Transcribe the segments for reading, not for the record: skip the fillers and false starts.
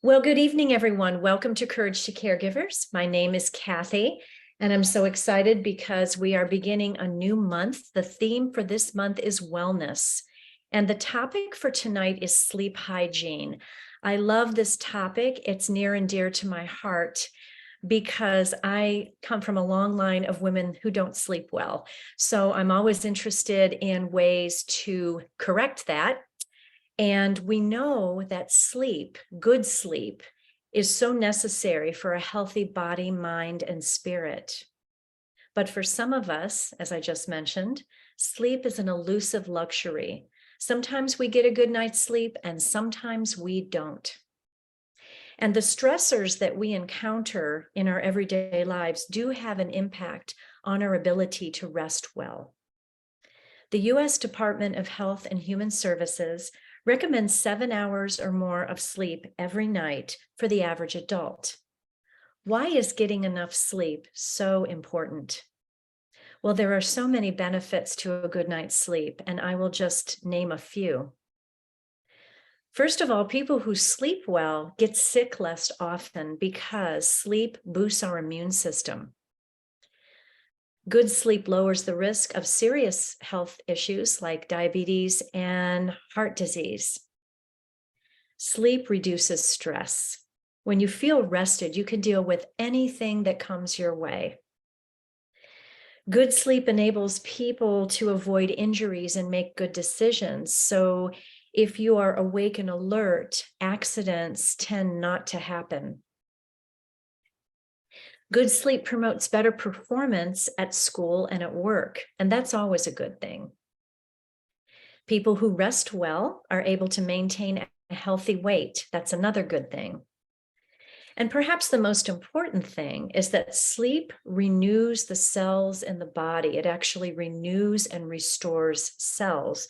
Well, good evening, everyone. Welcome to Courage to Caregivers. My name is Cathy, and I'm so excited because we are beginning a new month. The theme for this month is wellness, and the topic for tonight is sleep hygiene. I love this topic. It's near and dear to my heart because I come from a long line of women who don't sleep well. So I'm always interested in ways to correct that. And we know that sleep, good sleep, is so necessary for a healthy body, mind, and spirit. But for some of us, as I just mentioned, sleep is an elusive luxury. Sometimes we get a good night's sleep, and sometimes we don't. And the stressors that we encounter in our everyday lives do have an impact on our ability to rest well. The U.S. Department of Health and Human Services recommends 7 hours or more of sleep every night for the average adult. Why is getting enough sleep so important? Well, there are so many benefits to a good night's sleep, and I will just name a few. First of all, people who sleep well get sick less often because sleep boosts our immune system. Good sleep lowers the risk of serious health issues like diabetes and heart disease. Sleep reduces stress. When you feel rested, you can deal with anything that comes your way. Good sleep enables people to avoid injuries and make good decisions. So if you are awake and alert, accidents tend not to happen. Good sleep promotes better performance at school and at work, and that's always a good thing. People who rest well are able to maintain a healthy weight. That's another good thing. And perhaps the most important thing is that sleep renews the cells in the body. It actually renews and restores cells,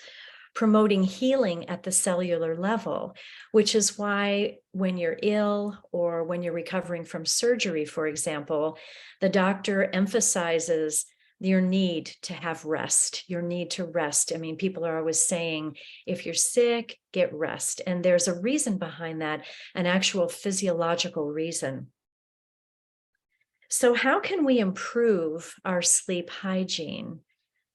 promoting healing at the cellular level, which is why when you're ill or when you're recovering from surgery, for example, the doctor emphasizes your need to have rest, your need to rest. I mean, people are always saying, if you're sick, get rest. And there's a reason behind that, an actual physiological reason. So how can we improve our sleep hygiene?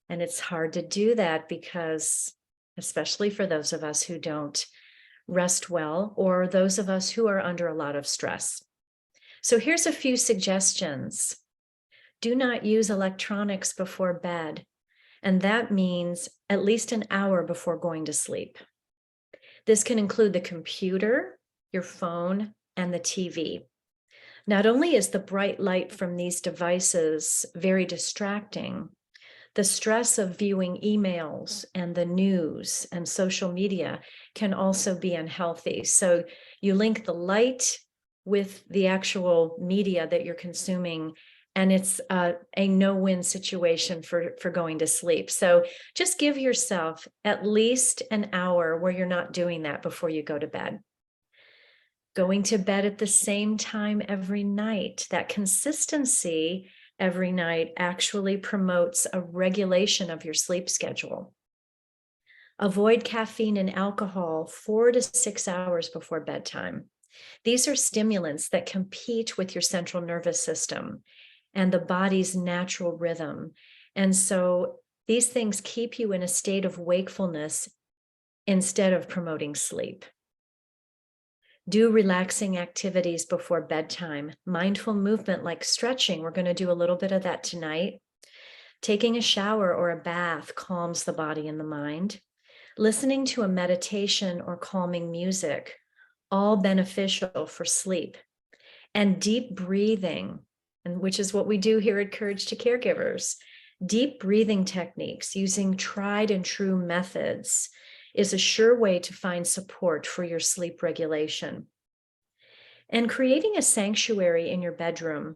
And it's hard to do that because, especially for those of us who don't rest well, or those of us who are under a lot of stress. So here's a few suggestions. Do not use electronics before bed, and that means at least an hour before going to sleep. This can include the computer, your phone, and the TV. Not only is the bright light from these devices very distracting, the stress of viewing emails and the news and social media can also be unhealthy. So you link the light with the actual media that you're consuming, and it's a no-win situation for going to sleep. So just give yourself at least an hour where you're not doing that before you go to bed. Going to bed at the same time every night, that consistency every night actually promotes a regulation of your sleep schedule. Avoid caffeine and alcohol 4 to 6 hours before bedtime. These are stimulants that compete with your central nervous system and the body's natural rhythm. And so these things keep you in a state of wakefulness instead of promoting sleep. Do relaxing activities before bedtime. Mindful movement like stretching. We're going to do a little bit of that tonight. Taking a shower or a bath calms the body and the mind. Listening to a meditation or calming music, all beneficial for sleep. And deep breathing, and which is what we do here at Courage to Caregivers. Deep breathing techniques using tried and true methods is a sure way to find support for your sleep regulation. And creating a sanctuary in your bedroom,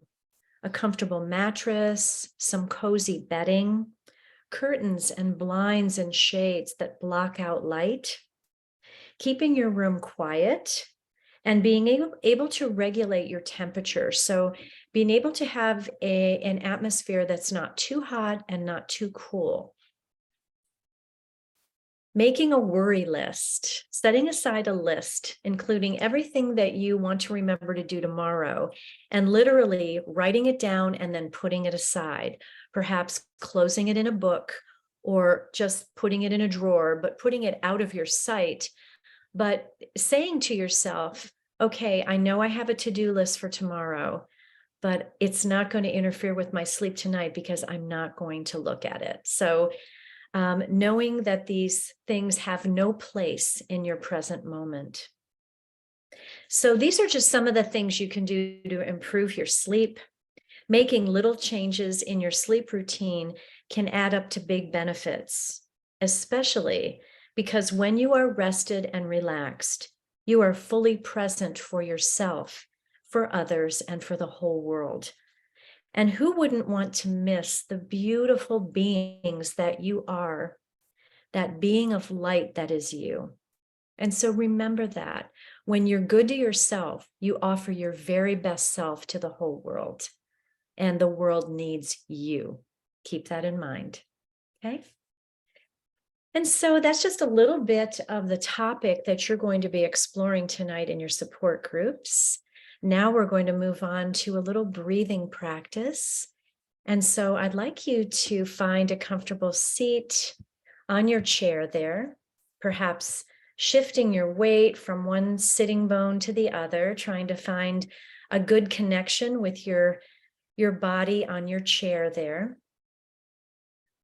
a comfortable mattress, some cozy bedding, curtains and blinds and shades that block out light, keeping your room quiet, and being able to regulate your temperature. So being able to have an atmosphere that's not too hot and not too cool. Making a worry list, setting aside a list, including everything that you want to remember to do tomorrow, and literally writing it down and then putting it aside, perhaps closing it in a book or just putting it in a drawer, but putting it out of your sight. But saying to yourself, okay, I know I have a to-do list for tomorrow, but it's not going to interfere with my sleep tonight because I'm not going to look at it. So knowing that these things have no place in your present moment. So these are just some of the things you can do to improve your sleep. Making little changes in your sleep routine can add up to big benefits, especially because when you are rested and relaxed, you are fully present for yourself, for others, and for the whole world. And who wouldn't want to miss the beautiful beings that you are, that being of light that is you? And so remember that when you're good to yourself, you offer your very best self to the whole world, and the world needs you. Keep that in mind, okay? And so that's just a little bit of the topic that you're going to be exploring tonight in your support groups. Now we're going to move on to a little breathing practice. And so I'd like you to find a comfortable seat on your chair there, perhaps shifting your weight from one sitting bone to the other, trying to find a good connection with your body on your chair there.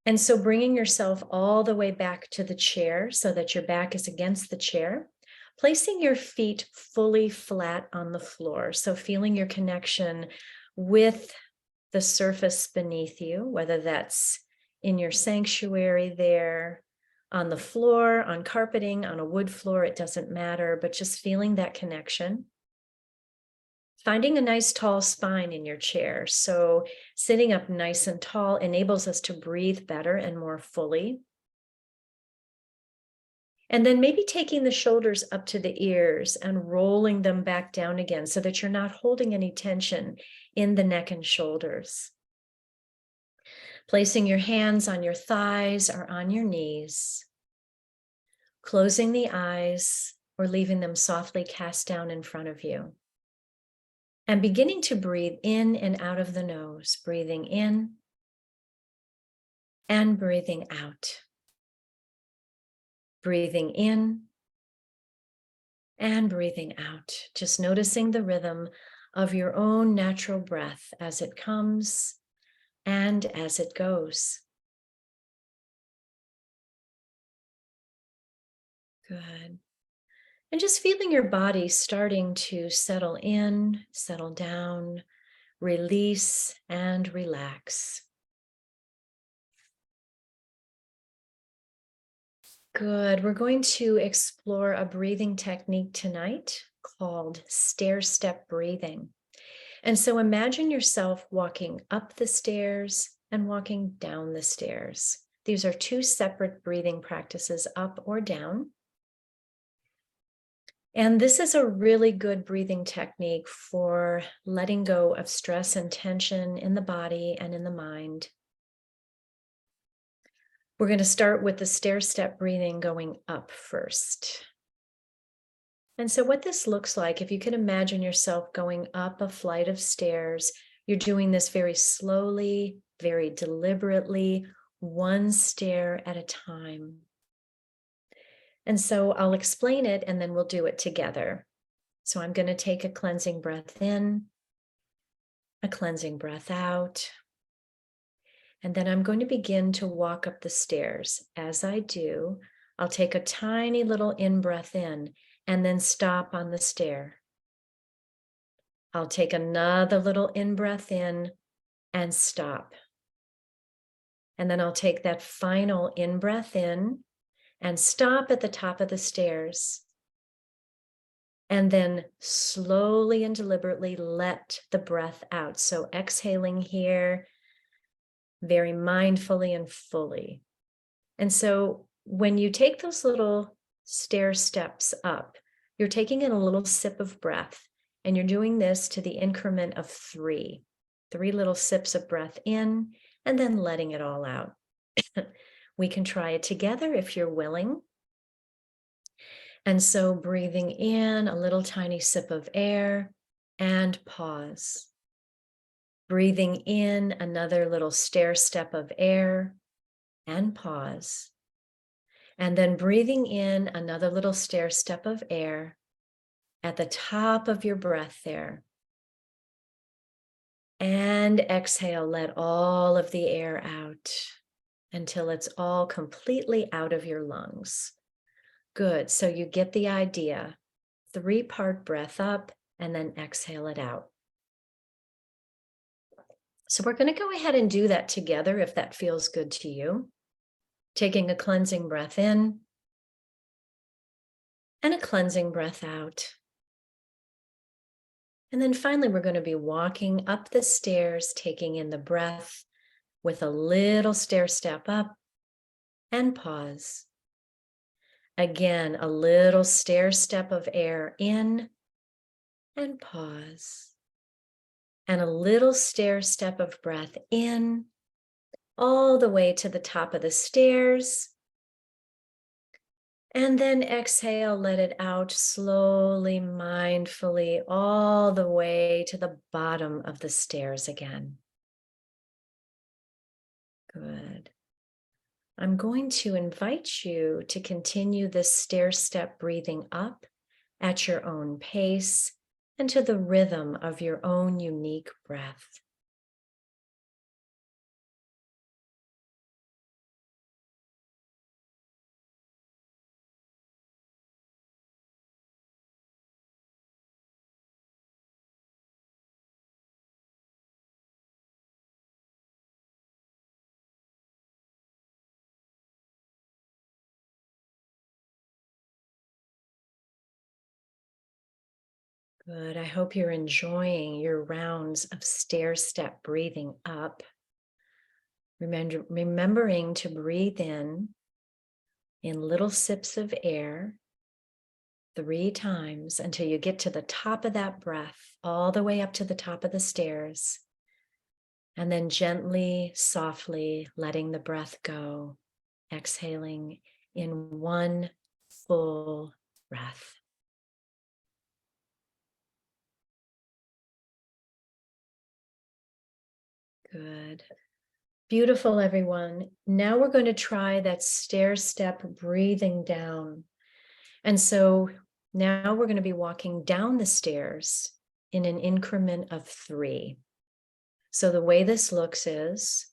And so bringing yourself all the way back to the chair so that your back is against the chair, placing your feet fully flat on the floor. So feeling your connection with the surface beneath you, whether that's in your sanctuary there, on the floor, on carpeting, on a wood floor, it doesn't matter, but just feeling that connection. Finding a nice tall spine in your chair. So sitting up nice and tall enables us to breathe better and more fully. And then maybe taking the shoulders up to the ears and rolling them back down again so that you're not holding any tension in the neck and shoulders. Placing your hands on your thighs or on your knees. Closing the eyes or leaving them softly cast down in front of you. And beginning to breathe in and out of the nose, breathing in and breathing out. Breathing in and breathing out. Just noticing the rhythm of your own natural breath as it comes and as it goes. Good. And just feeling your body starting to settle in, settle down, release, and relax. Good. We're going to explore a breathing technique tonight called stair-step breathing. And so imagine yourself walking up the stairs and walking down the stairs. These are two separate breathing practices, up or down. And this is a really good breathing technique for letting go of stress and tension in the body and in the mind. We're going to start with the stair-step breathing going up first. And so what this looks like, if you can imagine yourself going up a flight of stairs, you're doing this very slowly, very deliberately, one stair at a time. And so I'll explain it and then we'll do it together. So I'm going to take a cleansing breath in, a cleansing breath out, and then I'm going to begin to walk up the stairs. As I do, I'll take a tiny little in-breath in and then stop on the stair. I'll take another little in-breath in and stop. And then I'll take that final in-breath in and stop at the top of the stairs. And then slowly and deliberately let the breath out. So exhaling here, very mindfully and fully. And so when you take those little stair steps up, you're taking in a little sip of breath, and you're doing this to the increment of three little sips of breath in, and then letting it all out. We can try it together if you're willing. And so breathing in a little tiny sip of air and pause. Breathing in another little stair step of air and pause. And then breathing in another little stair step of air at the top of your breath there. And exhale, let all of the air out until it's all completely out of your lungs. Good, so you get the idea. 3-part breath up and then exhale it out. So we're going to go ahead and do that together if that feels good to you. Taking a cleansing breath in and a cleansing breath out. And then finally, we're going to be walking up the stairs, taking in the breath with a little stair step up and pause. Again, a little stair step of air in and pause. And a little stair step of breath in all the way to the top of the stairs. And then exhale, let it out slowly, mindfully, all the way to the bottom of the stairs again. Good. I'm going to invite you to continue this stair-step breathing up at your own pace and to the rhythm of your own unique breath. Good. I hope you're enjoying your rounds of stair-step breathing up. Remembering to breathe in little sips of air 3 times until you get to the top of that breath, all the way up to the top of the stairs. And then gently, softly letting the breath go, exhaling in 1 full breath. Good. Beautiful, everyone. Now we're going to try that stair-step breathing down. And so now we're going to be walking down the stairs in an increment of 3. So the way this looks is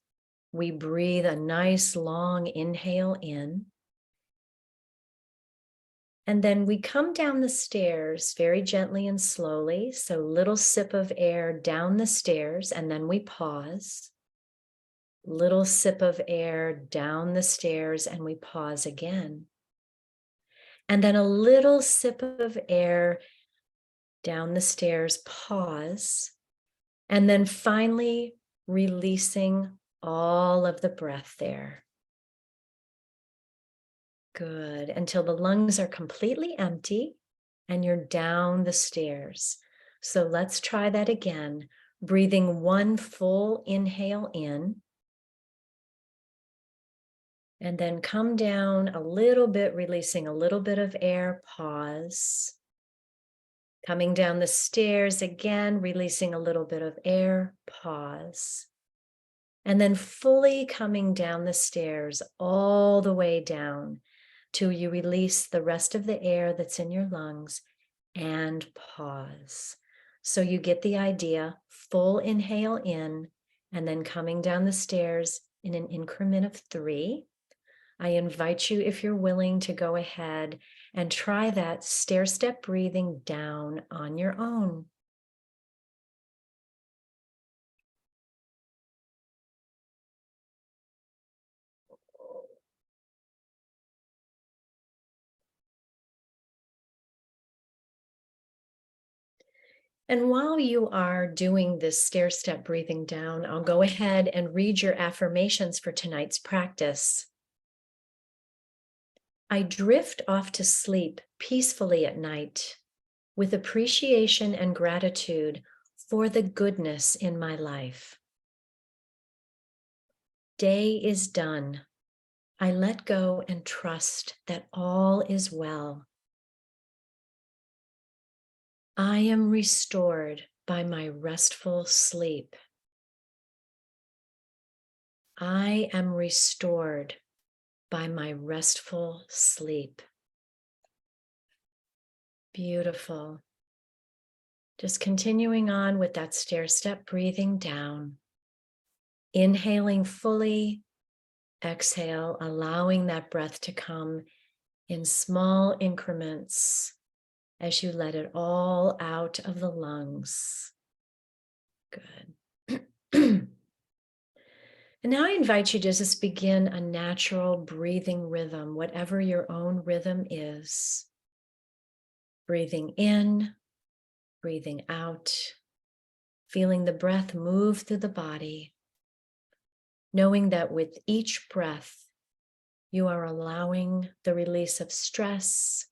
we breathe a nice long inhale in. And then we come down the stairs very gently and slowly. So little sip of air down the stairs, and then we pause. Little sip of air down the stairs, and we pause again. And then a little sip of air down the stairs, pause. And then finally releasing all of the breath there. Good. Until the lungs are completely empty and you're down the stairs. So let's try that again. Breathing 1 full inhale in. And then come down a little bit, releasing a little bit of air, pause. Coming down the stairs again, releasing a little bit of air, pause. And then fully coming down the stairs all the way down till you release the rest of the air that's in your lungs and pause. So you get the idea, full inhale in, and then coming down the stairs in an increment of 3. I invite you, if you're willing, to go ahead and try that stair-step breathing down on your own. And while you are doing this stair-step breathing down, I'll go ahead and read your affirmations for tonight's practice. I drift off to sleep peacefully at night with appreciation and gratitude for the goodness in my life. Day is done. I let go and trust that all is well. I am restored by my restful sleep. I am restored by my restful sleep. Beautiful. Just continuing on with that stair-step breathing down. Inhaling fully, exhale, allowing that breath to come in small increments as you let it all out of the lungs. Good. And now I invite you to just begin a natural breathing rhythm, whatever your own rhythm is. Breathing in, breathing out, feeling the breath move through the body, knowing that with each breath, you are allowing the release of stress,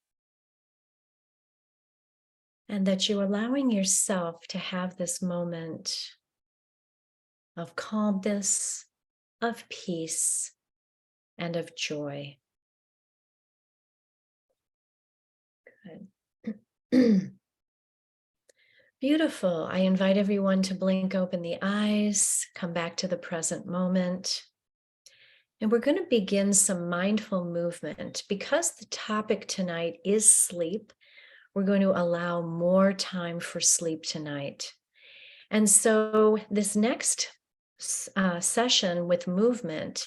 and that you're allowing yourself to have this moment of calmness, of peace, and of joy. Good. Beautiful. I invite everyone to blink open the eyes, come back to the present moment. And we're going to begin some mindful movement. Because the topic tonight is sleep, we're going to allow more time for sleep tonight. And so this next session with movement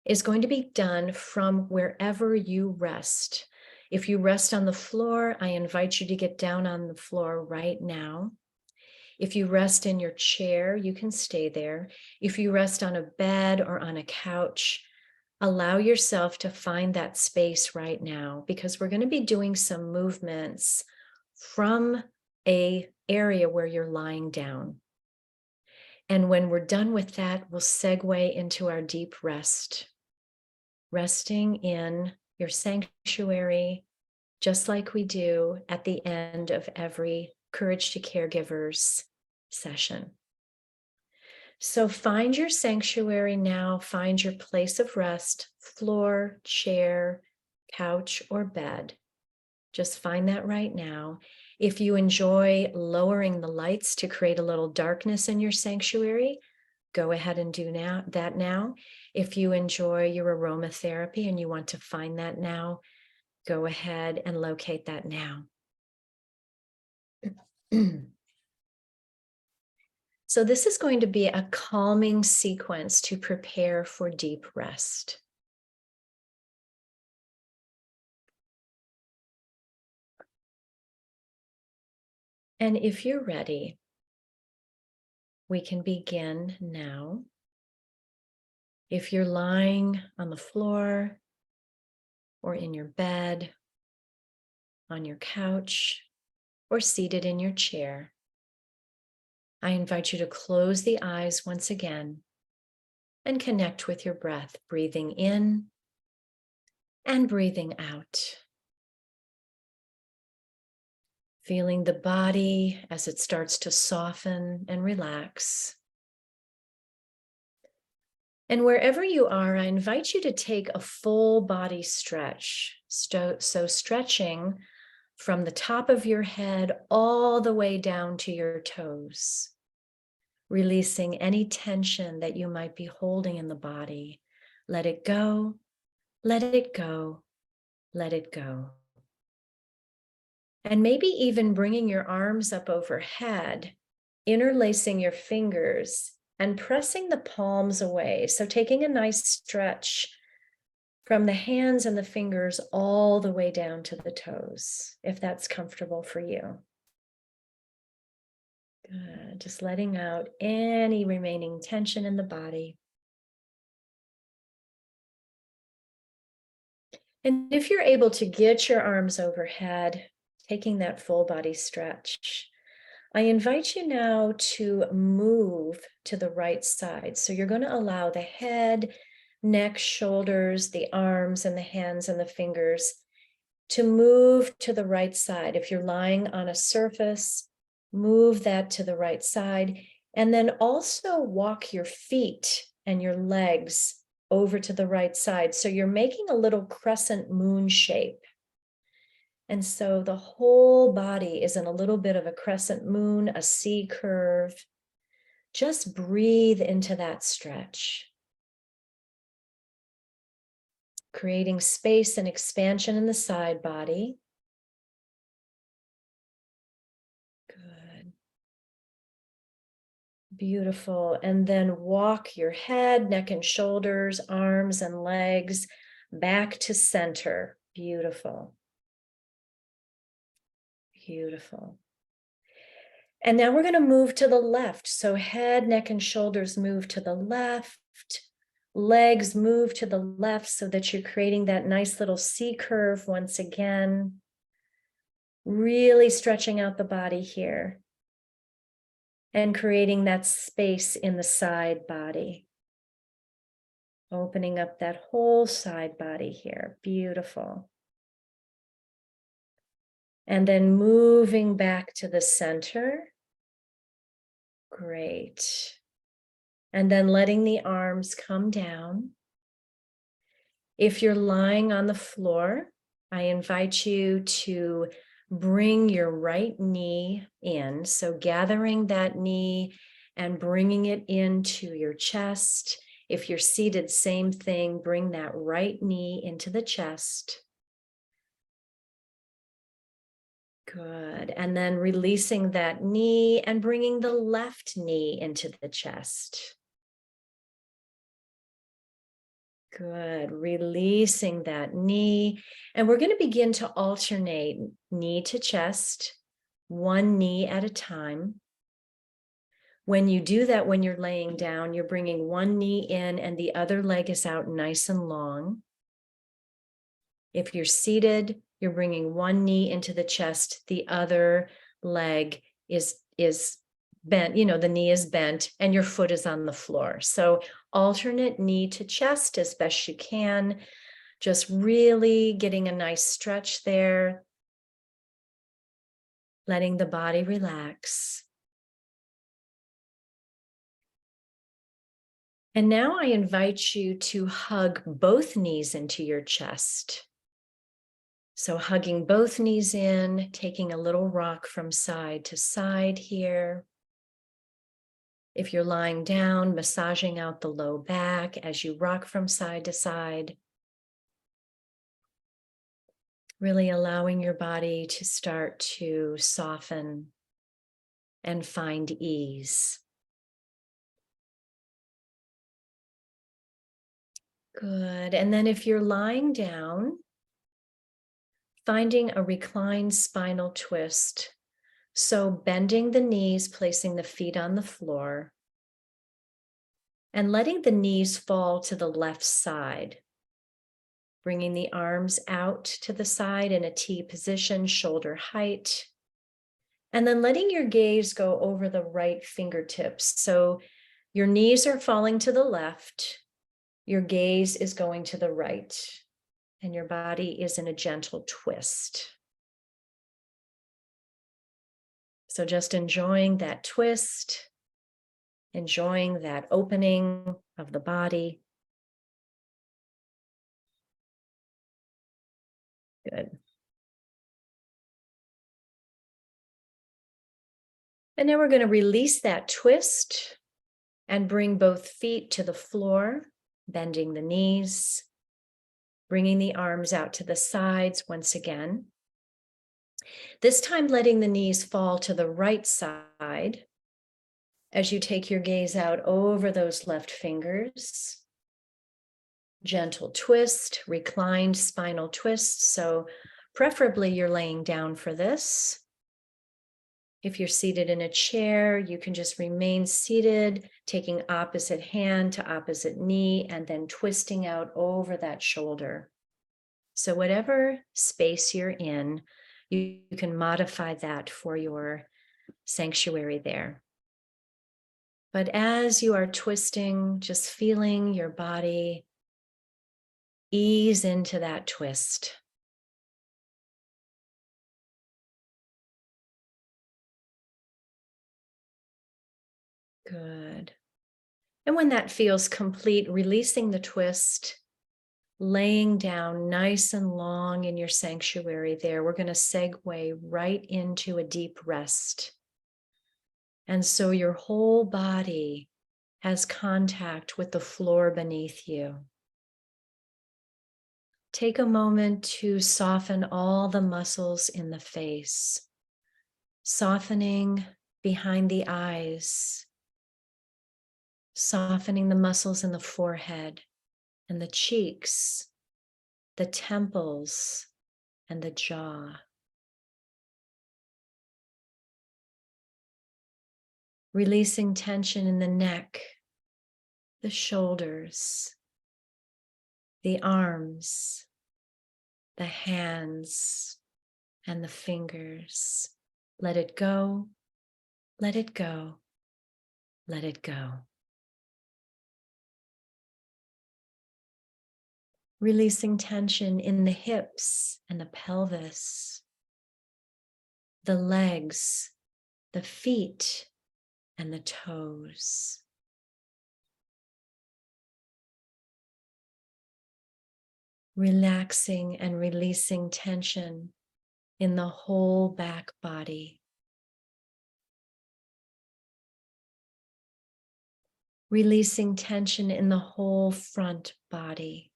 is going to be done from wherever you rest. If you rest on the floor, I invite you to get down on the floor right now. If you rest in your chair, you can stay there. If you rest on a bed or on a couch, allow yourself to find that space right now, because we're going to be doing some movements from an area where you're lying down. And when we're done with that, we'll segue into our deep rest. Resting in your sanctuary, just like we do at the end of every Courage to Caregivers session. So find your sanctuary now, find your place of rest, floor, chair, couch, or bed. Just find that right now. If you enjoy lowering the lights to create a little darkness in your sanctuary, go ahead and do that now. If you enjoy your aromatherapy and you want to find that now, go ahead and locate that now. So this is going to be a calming sequence to prepare for deep rest. And if you're ready, we can begin now. If you're lying on the floor or in your bed, on your couch, or seated in your chair, I invite you to close the eyes once again and connect with your breath, breathing in and breathing out. Feeling the body as it starts to soften and relax. And wherever you are, I invite you to take a full body stretch. So stretching from the top of your head all the way down to your toes, releasing any tension that you might be holding in the body. Let it go, let it go, let it go. And maybe even bringing your arms up overhead, interlacing your fingers and pressing the palms away. So taking a nice stretch from the hands and the fingers all the way down to the toes, if that's comfortable for you. Good. Just letting out any remaining tension in the body. And if you're able to get your arms overhead, taking that full body stretch, I invite you now to move to the right side. So you're going to allow the head, neck, shoulders, the arms and the hands and the fingers to move to the right side. If you're lying on a surface, move that to the right side. And then also walk your feet and your legs over to the right side. So you're making a little crescent moon shape. And so the whole body is in a little bit of a crescent moon, a C curve. Just breathe into that stretch, creating space and expansion in the side body. Good. Beautiful. And then walk your head, neck and shoulders, arms and legs back to center. Beautiful. Beautiful. And now we're going to move to the left. So head, neck, and shoulders move to the left. Legs move to the left so that you're creating that nice little C curve once again. Really stretching out the body here and creating that space in the side body. Opening up that whole side body here. Beautiful. And then moving back to the center. Great. And then letting the arms come down. If you're lying on the floor, I invite you to bring your right knee in. So gathering that knee and bringing it into your chest. If you're seated, same thing, bring that right knee into the chest. Good. And then releasing that knee and bringing the left knee into the chest. Good. Releasing that knee. And we're going to begin to alternate knee to chest, one knee at a time. When you do that, when you're laying down, you're bringing one knee in and the other leg is out nice and long. If you're seated, you're bringing one knee into the chest, the other leg is bent, the knee is bent and your foot is on the floor. So alternate knee to chest as best you can, just really getting a nice stretch there, letting the body relax. And now I invite you to hug both knees into your chest. So hugging both knees in, taking a little rock from side to side here. If you're lying down, massaging out the low back as you rock from side to side. Really allowing your body to start to soften and find ease. Good. And then if you're lying down, finding a reclined spinal twist. So bending the knees, placing the feet on the floor, and letting the knees fall to the left side. Bringing the arms out to the side in a T position, shoulder height. And then letting your gaze go over the right fingertips. So your knees are falling to the left, your gaze is going to the right, and your body is in a gentle twist. So just enjoying that twist, enjoying that opening of the body. Good. And now we're going to release that twist and bring both feet to the floor, bending the knees, bringing the arms out to the sides once again. This time letting the knees fall to the right side as you take your gaze out over those left fingers. Gentle twist, reclined spinal twist. So preferably you're laying down for this. If you're seated in a chair, you can just remain seated, taking opposite hand to opposite knee, and then twisting out over that shoulder. So whatever space you're in, you can modify that for your sanctuary there. But as you are twisting, just feeling your body ease into that twist. Good. And when that feels complete, releasing the twist, laying down nice and long in your sanctuary there, we're going to segue right into a deep rest. And so your whole body has contact with the floor beneath you. Take a moment to soften all the muscles in the face, softening behind the eyes, softening the muscles in the forehead and the cheeks, the temples, and the jaw. Releasing tension in the neck, the shoulders, the arms, the hands, and the fingers. Let it go, let it go, let it go. Releasing tension in the hips and the pelvis, the legs, the feet, and the toes. Relaxing and releasing tension in the whole back body. Releasing tension in the whole front body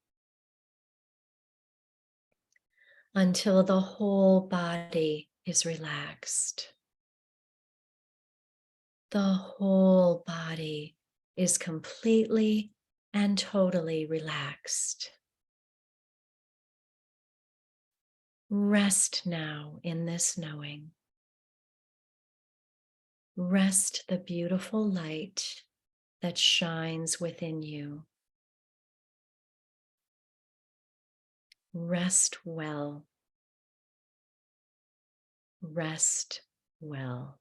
until the whole body is relaxed. The whole body is completely and totally relaxed. Rest now in this knowing. Rest the beautiful light that shines within you. Rest well. Rest well.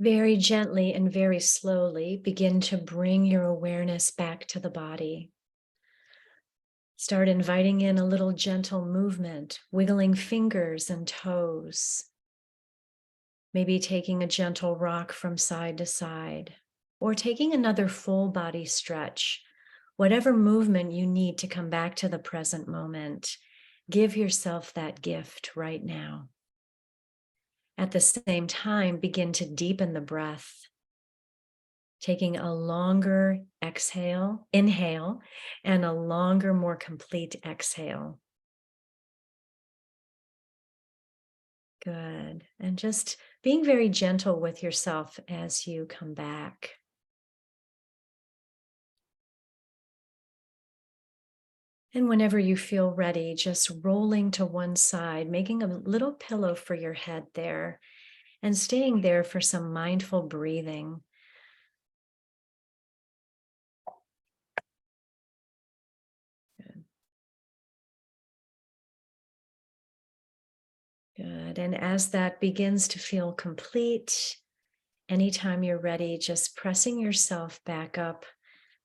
Very gently and very slowly begin to bring your awareness back to the body. Start inviting in a little gentle movement, wiggling fingers and toes. Maybe taking a gentle rock from side to side, or taking another full body stretch. Whatever movement you need to come back to the present moment, give yourself that gift right now. At the same time, begin to deepen the breath, taking a longer inhale, and a longer, more complete exhale. Good. And just being very gentle with yourself as you come back. And whenever you feel ready, just rolling to one side, making a little pillow for your head there, and staying there for some mindful breathing. Good. Good. And as that begins to feel complete, anytime you're ready, just pressing yourself back up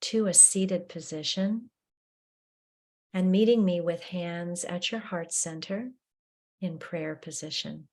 to a seated position and meeting me with hands at your heart center in prayer position.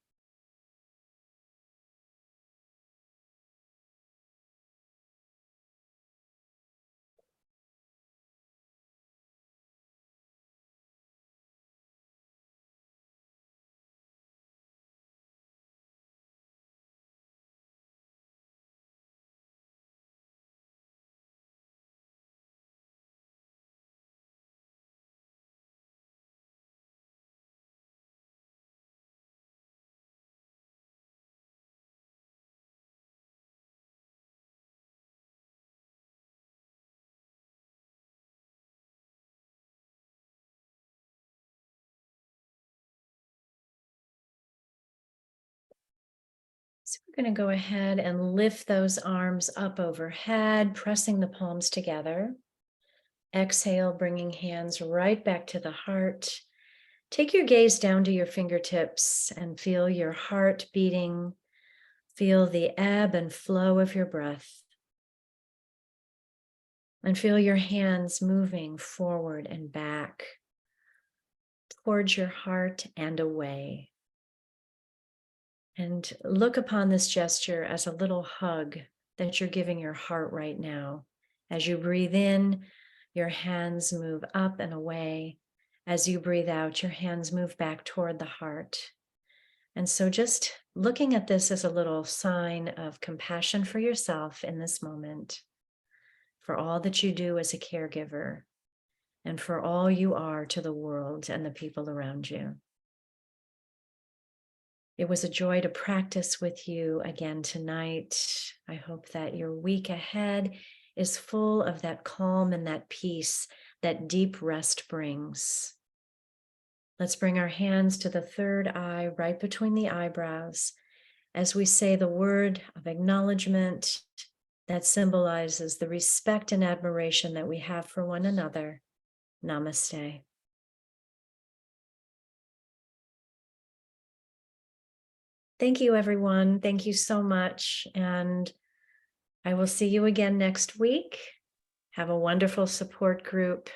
So we're going to go ahead and lift those arms up overhead, pressing the palms together. Exhale, bringing hands right back to the heart. Take your gaze down to your fingertips and feel your heart beating. Feel the ebb and flow of your breath. And feel your hands moving forward and back towards your heart and away. And look upon this gesture as a little hug that you're giving your heart right now. As you breathe in, your hands move up and away. As you breathe out, your hands move back toward the heart. And so just looking at this as a little sign of compassion for yourself in this moment, for all that you do as a caregiver, and for all you are to the world and the people around you. It was a joy to practice with you again tonight. I hope that your week ahead is full of that calm and that peace that deep rest brings. Let's bring our hands to the third eye, right between the eyebrows, as we say the word of acknowledgement that symbolizes the respect and admiration that we have for one another. Namaste. Thank you, everyone. Thank you so much. And I will see you again next week. Have a wonderful support group